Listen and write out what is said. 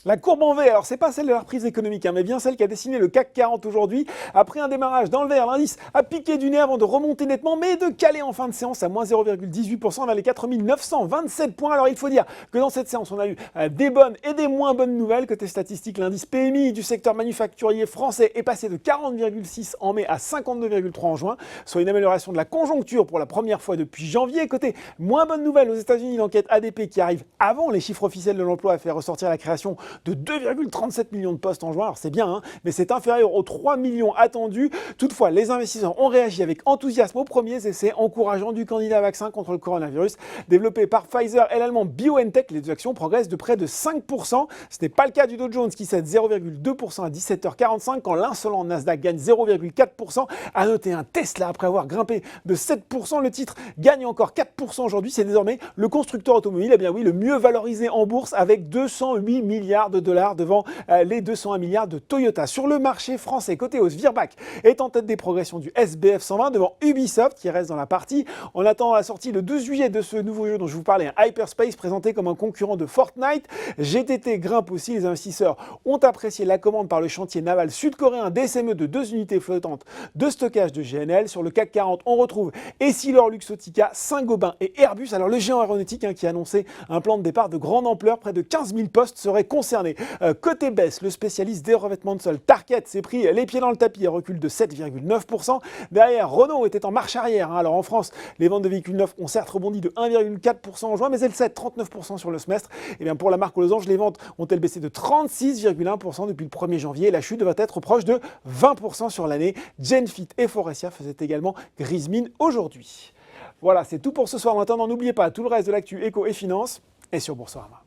La courbe en V, alors c'est pas celle de la reprise économique, mais bien celle qui a dessiné le CAC 40 aujourd'hui. Après un démarrage dans le vert, l'indice a piqué du nez avant de remonter nettement, mais de caler en fin de séance à moins 0,18% vers les 4927 points. Alors il faut dire que dans cette séance, on a eu des bonnes et des moins bonnes nouvelles. Côté statistique, l'indice PMI du secteur manufacturier français est passé de 40,6 en mai à 52,3 en juin, soit une amélioration de la conjoncture pour la première fois depuis janvier. Côté moins bonnes nouvelles aux États-Unis, l'enquête ADP qui arrive avant les chiffres officiels de l'emploi a fait ressortir la création de 2,37 millions de postes en juin. Alors c'est bien, mais c'est inférieur aux 3 millions attendus. Toutefois, les investisseurs ont réagi avec enthousiasme aux premiers essais encourageants du candidat vaccin contre le coronavirus développé par Pfizer et l'allemand BioNTech. Les deux actions progressent de près de 5%. Ce n'est pas le cas du Dow Jones qui cède 0,2% à 17h45 quand l'insolent Nasdaq gagne 0,4%. À noter un Tesla après avoir grimpé de 7%. Le titre gagne encore 4% aujourd'hui. C'est désormais le constructeur automobile, le mieux valorisé en bourse avec 208 milliards de dollars devant les 201 milliards de Toyota. Sur le marché français, côté hausse, Virbac est en tête des progressions du SBF 120 devant Ubisoft qui reste dans la partie. On attend la sortie le 12 juillet de ce nouveau jeu dont je vous parlais, un Hyperspace présenté comme un concurrent de Fortnite. GTT grimpe aussi, les investisseurs ont apprécié la commande par le chantier naval sud-coréen d'SME de 2 unités flottantes de stockage de GNL. Sur le CAC 40, on retrouve Essilor, Luxottica, Saint-Gobain et Airbus. Alors le géant aéronautique qui a annoncé un plan de départ de grande ampleur, près de 15 000 postes seraient concernés. Côté baisse, le spécialiste des revêtements de sol Tarkett s'est pris les pieds dans le tapis et recule de 7,9%. Derrière, Renault était en marche arrière. Alors en France, les ventes de véhicules neufs ont certes rebondi de 1,4% en juin, mais elles cèdent 39% sur le semestre. Et bien pour la marque aux losanges, les ventes ont-elles baissé de 36,1% depuis le 1er janvier. La chute devrait être proche de 20% sur l'année. Genfit et Forestia faisaient également grise mine aujourd'hui. Voilà, c'est tout pour ce soir. Maintenant, n'oubliez pas tout le reste de l'actu éco et finance est sur Boursorama.